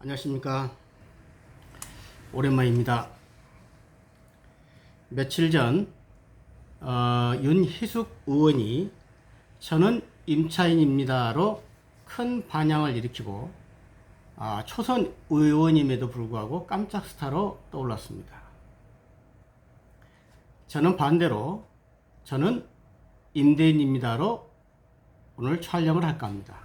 안녕하십니까. 오랜만입니다. 며칠 전 윤희숙 의원이 저는 임차인입니다로 큰 반향을 일으키고 초선 의원임에도 불구하고 깜짝 스타로 떠올랐습니다. 저는 반대로 저는 임대인입니다로 오늘 촬영을 할까 합니다.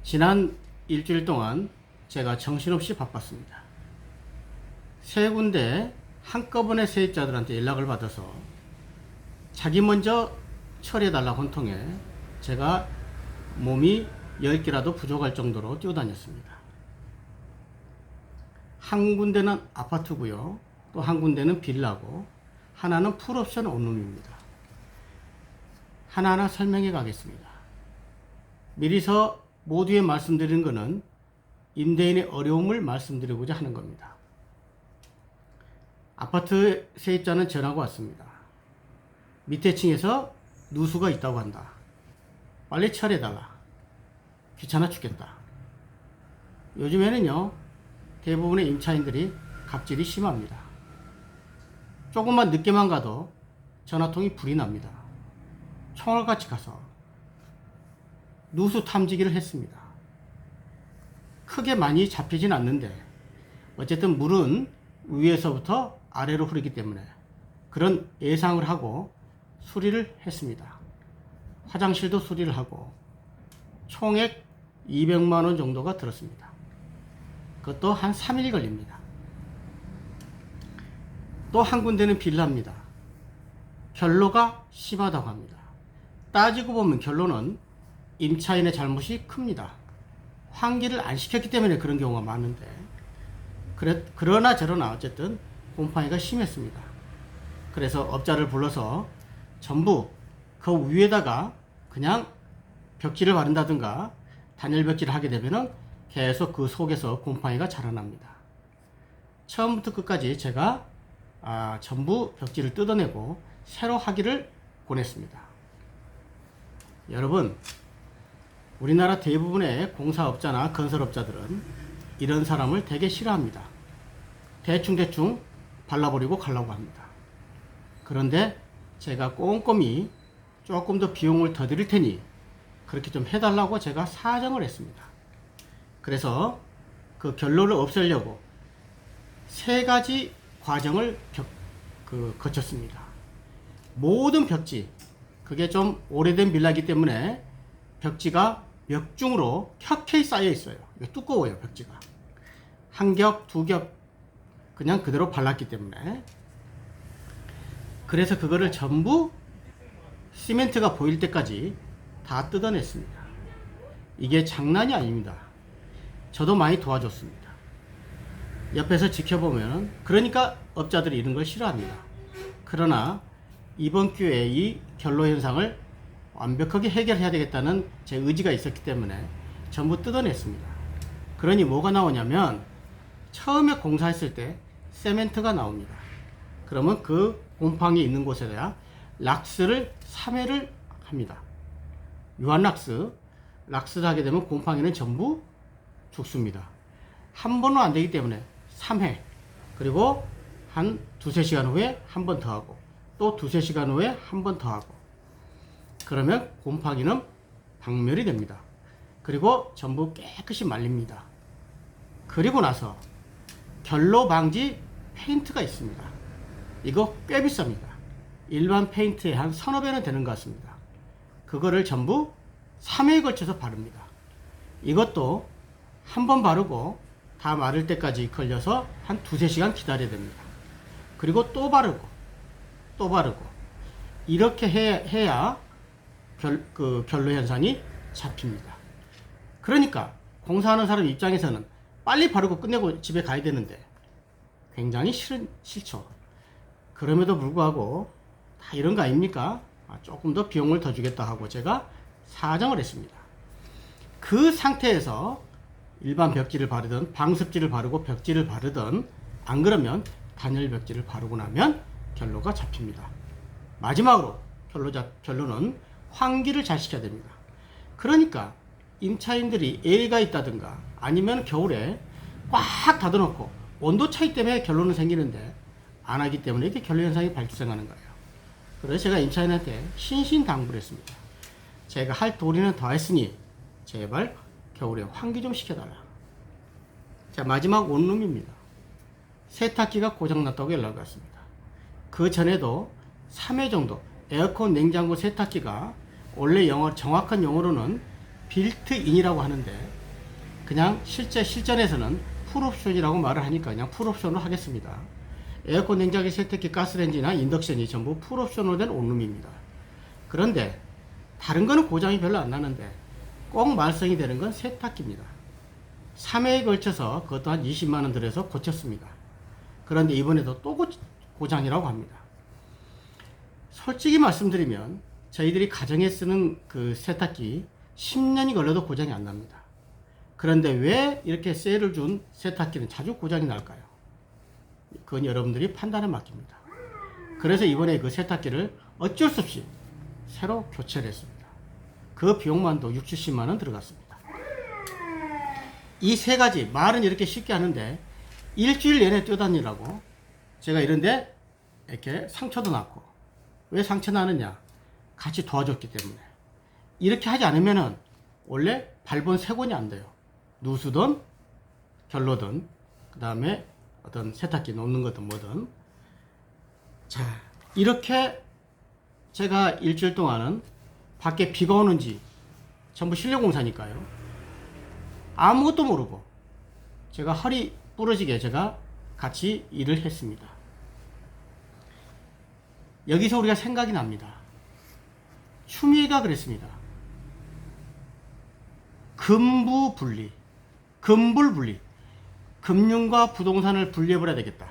지난 일주일 동안 제가 정신없이 바빴습니다. 세 군데 한꺼번에 세입자들한테 연락을 받아서 자기 먼저 처리해달라고 한 통에 제가 몸이 10개라도 부족할 정도로 뛰어다녔습니다. 한 군데는 아파트고요. 또 한 군데는 빌라고 하나는 풀옵션 원룸입니다. 하나하나 설명해 가겠습니다. 미리서 모두에 말씀드린 것은 임대인의 어려움을 말씀드리고자 하는 겁니다. 아파트 세입자는 전화가 왔습니다. 밑에 층에서 누수가 있다고 한다. 빨리 처리해달라. 귀찮아 죽겠다. 요즘에는요, 대부분의 임차인들이 갑질이 심합니다. 조금만 늦게만 가도 전화통이 불이 납니다. 총알같이 가서 누수 탐지기를 했습니다. 크게 많이 잡히진 않는데 어쨌든 물은 위에서부터 아래로 흐르기 때문에 그런 예상을 하고 수리를 했습니다. 화장실도 수리를 하고 총액 200만원 정도가 들었습니다. 그것도 한 3일 걸립니다. 또 한 군데는 빌라입니다. 결로가 심하다고 합니다. 따지고 보면 결로는 임차인의 잘못이 큽니다. 환기를 안 시켰기 때문에 그런 경우가 많은데 그러나 저러나 어쨌든 곰팡이가 심했습니다. 그래서 업자를 불러서 전부 그 위에다가 그냥 벽지를 바른다든가 단열 벽지를 하게 되면은 계속 그 속에서 곰팡이가 자라납니다. 처음부터 끝까지 제가 전부 벽지를 뜯어내고 새로 하기를 권했습니다. 여러분, 우리나라 대부분의 공사업자나 건설업자들은 이런 사람을 되게 싫어합니다. 대충 발라버리고 가려고 합니다. 그런데 제가 꼼꼼히 조금 더 비용을 더 드릴 테니 그렇게 좀 해달라고 제가 사정을 했습니다. 그래서 그 결로를 없애려고 3가지 과정을 거쳤습니다. 모든 벽지, 그게 좀 오래된 빌라이기 때문에 벽지가 벽중으로 켜켜이 쌓여 있어요. 두꺼워요, 벽지가. 한 겹, 2겹 그냥 그대로 발랐기 때문에. 그래서 그거를 전부 시멘트가 보일 때까지 다 뜯어냈습니다. 이게 장난이 아닙니다. 저도 많이 도와줬습니다. 옆에서 지켜보면, 그러니까 업자들이 이런 걸 싫어합니다. 그러나 이번 기회에 이 결로 현상을 완벽하게 해결해야 되겠다는 제 의지가 있었기 때문에 전부 뜯어냈습니다. 그러니 뭐가 나오냐면 처음에 공사했을 때 세멘트가 나옵니다. 그러면 그 곰팡이 있는 곳에다 락스를 3회를 합니다. 유한락스, 락스를 하게 되면 곰팡이는 전부 죽습니다. 한 번은 안 되기 때문에 3회, 그리고 한 2-3시간 후에 한 번 더 하고 또 2-3시간 후에 한 번 더 하고, 그러면 곰팡이는 박멸이 됩니다. 그리고 전부 깨끗이 말립니다. 그리고 나서 결로 방지 페인트가 있습니다. 이거 꽤 비쌉니다. 일반 페인트에 한 1,000~2,000원 되는 것 같습니다. 그거를 전부 3회에 걸쳐서 바릅니다. 이것도 한 번 바르고 다 마를 때까지 걸려서 한 2-3시간 기다려야 됩니다. 그리고 또 바르고 또 바르고 이렇게 해야 결로 현상이 잡힙니다. 그러니까 공사하는 사람 입장에서는 빨리 바르고 끝내고 집에 가야 되는데 굉장히 싫죠. 그럼에도 불구하고 다 이런 거 아닙니까? 조금 더 비용을 더 주겠다 하고 제가 사정을 했습니다. 그 상태에서 일반 벽지를 바르든 방습지를 바르고 벽지를 바르든 안 그러면 단열 벽지를 바르고 나면 결로가 잡힙니다. 마지막으로 결론은 환기를 잘 시켜야 됩니다. 그러니까 임차인들이 애가 있다든가 아니면 겨울에 꽉 닫아놓고 온도 차이 때문에 결론은 생기는데 안 하기 때문에 이렇게 결론 현상이 발생하는 거예요. 그래서 제가 임차인한테 신신당부를 했습니다. 제가 할 도리는 다 했으니 제발 겨울에 환기 좀 시켜달라. 자, 마지막 원룸입니다. 세탁기가 고장났다고 연락이 왔습니다. 그 전에도 3회 정도 에어컨, 냉장고, 세탁기가 원래 정확한 용어로는 빌트인이라고 하는데 그냥 실전에서는 풀옵션이라고 말을 하니까 그냥 풀옵션으로 하겠습니다. 에어컨, 냉장고, 세탁기, 가스레인지나 인덕션이 전부 풀옵션으로 된 온룸입니다. 그런데 다른 거는 고장이 별로 안 나는데 꼭 말썽이 되는 건 세탁기입니다. 3회에 걸쳐서 그것도 한 20만원 들여서 고쳤습니다. 그런데 이번에도 또 고장이라고 합니다. 솔직히 말씀드리면 저희들이 가정에 쓰는 그 세탁기 10년이 걸려도 고장이 안 납니다. 그런데 왜 이렇게 세일을 준 세탁기는 자주 고장이 날까요? 그건 여러분들이 판단에 맡깁니다. 그래서 이번에 그 세탁기를 어쩔 수 없이 새로 교체를 했습니다. 그 비용만도 6, 70만원 들어갔습니다. 이 세 가지 말은 이렇게 쉽게 하는데 일주일 내내 뛰어다니라고 제가 이런데 이렇게 상처도 났고 왜 상처 나느냐? 같이 도와줬기 때문에. 이렇게 하지 않으면은 원래 발본 세 권이 안 돼요. 누수든 결로든 그 다음에 어떤 세탁기 놓는 거든 뭐든. 자, 이렇게 제가 일주일 동안은 밖에 비가 오는지 전부 실내 공사니까요. 아무것도 모르고 제가 허리 부러지게 제가 같이 일을 했습니다. 여기서 우리가 생각이 납니다. 추미애가 그랬습니다. 금부분리, 금불분리, 금융과 부동산을 분리해버려야 되겠다.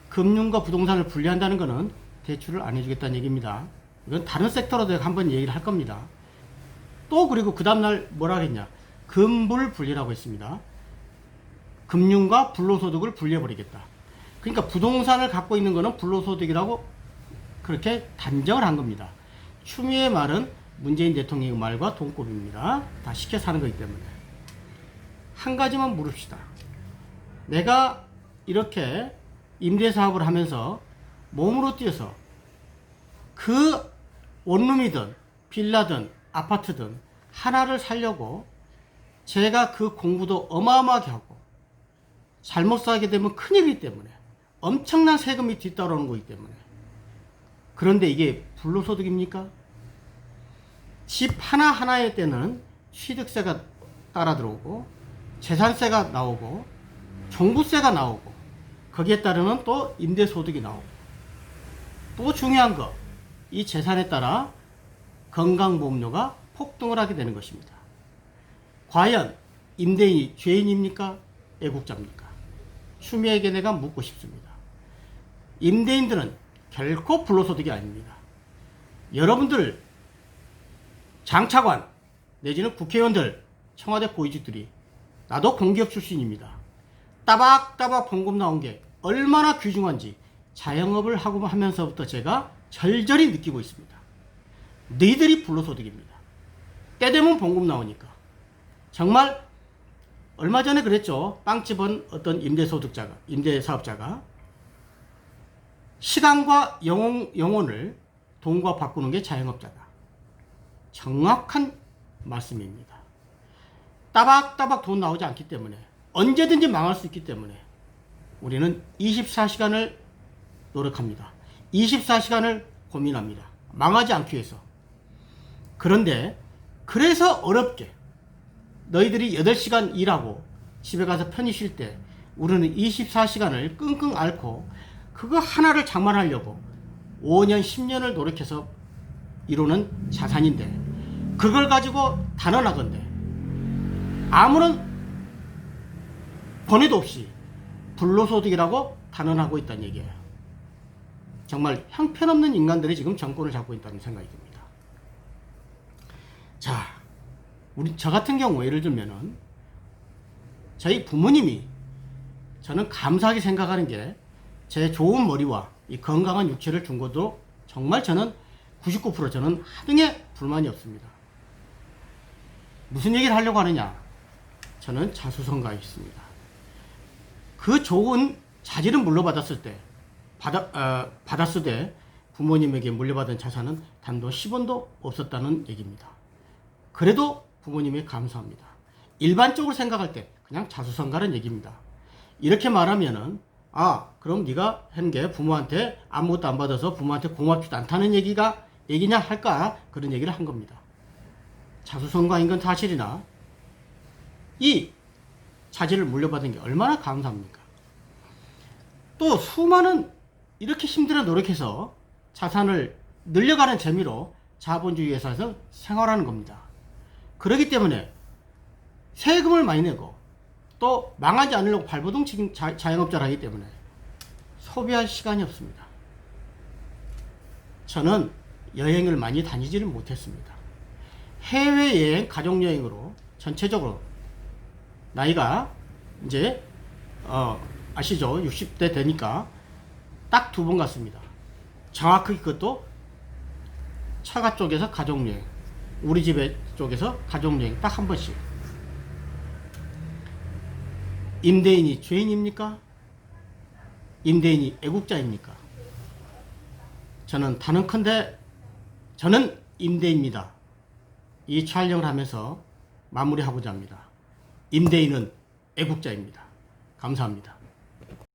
금융과 부동산을 분리한다는 것은 대출을 안 해주겠다는 얘기입니다. 이건 다른 섹터로도 한번 얘기를 할 겁니다. 또 그리고 그 다음날 뭐라 했냐? 금불분리라고 했습니다. 금융과 불로소득을 분리해버리겠다. 그러니까 부동산을 갖고 있는 것은 불로소득이라고 그렇게 단정을 한 겁니다. 추미애의 말은 문재인 대통령의 말과 동급입니다. 다 시켜 사는 거기 때문에. 한 가지만 물읍시다. 내가 이렇게 임대사업을 하면서 몸으로 뛰어서 그 원룸이든 빌라든 아파트든 하나를 살려고 제가 그 공부도 어마어마하게 하고 잘못 사게 되면 큰일이기 때문에 엄청난 세금이 뒤따라오는 거기 때문에. 그런데 이게 불로소득입니까? 집 하나하나에 때는 취득세가 따라 들어오고 재산세가 나오고 종부세가 나오고 거기에 따르는 또 임대소득이 나오고 또 중요한 거, 이 재산에 따라 건강보험료가 폭등을 하게 되는 것입니다. 과연 임대인이 죄인입니까? 애국자입니까? 추미애에게 내가 묻고 싶습니다. 임대인들은 결코 불로소득이 아닙니다. 여러분들 장차관 내지는 국회의원들, 청와대 고위직들이 나도 공기업 출신입니다. 따박따박 봉급 나온 게 얼마나 귀중한지 자영업을 하고 하면서부터 제가 절절히 느끼고 있습니다. 너희들이 불로소득입니다. 때 되면 봉급 나오니까. 정말 얼마 전에 그랬죠. 빵집은 어떤 임대소득자가, 임대사업자가 시간과 영혼을 돈과 바꾸는 게 자영업자다. 정확한 말씀입니다. 따박따박 돈 나오지 않기 때문에 언제든지 망할 수 있기 때문에 우리는 24시간을 노력합니다. 24시간을 고민합니다. 망하지 않기 위해서. 그런데 그래서 어렵게 너희들이 8시간 일하고 집에 가서 편히 쉴 때 우리는 24시간을 끙끙 앓고 그거 하나를 장만하려고 5년, 10년을 노력해서 이루는 자산인데 그걸 가지고 단언하건대 아무런 번외도 없이 불로소득이라고 단언하고 있다는 얘기예요. 정말 형편없는 인간들이 지금 정권을 잡고 있다는 생각이 듭니다. 자, 저 같은 경우 예를 들면은 저희 부모님이 저는 감사하게 생각하는 게 제 좋은 머리와 이 건강한 육체를 준 것도 정말 저는 99% 저는 하등의 불만이 없습니다. 무슨 얘기를 하려고 하느냐? 저는 자수성가했습니다. 그 좋은 자질은 물려받았을 때, 받았을 때 부모님에게 물려받은 자산은 단돈 10원도 없었다는 얘기입니다. 그래도 부모님이 감사합니다. 일반적으로 생각할 때 그냥 자수성가라는 얘기입니다. 이렇게 말하면은 그럼 네가 한 게 부모한테 아무것도 안 받아서 부모한테 고맙지도 않다는 얘기냐 할까, 그런 얘기를 한 겁니다. 자수성가인 건 사실이나 이 자질을 물려받은 게 얼마나 감사합니까? 또 수많은 이렇게 힘들어 노력해서 자산을 늘려가는 재미로 자본주의 회사에서 생활하는 겁니다. 그렇기 때문에 세금을 많이 내고 또 망하지 않으려고 발버둥 치는 자영업자를 하기 때문에 소비할 시간이 없습니다. 저는 여행을 많이 다니지를 못했습니다. 해외여행, 가족여행으로 전체적으로 나이가 이제 아시죠? 60대 되니까 딱 2번 갔습니다. 정확하게 그것도 처가 쪽에서 가족여행, 우리 집에 쪽에서 가족여행 딱 한 번씩. 임대인이 죄인입니까? 임대인이 애국자입니까? 저는 단언컨대 저는 임대인입니다. 이 촬영을 하면서 마무리하고자 합니다. 임대인은 애국자입니다. 감사합니다.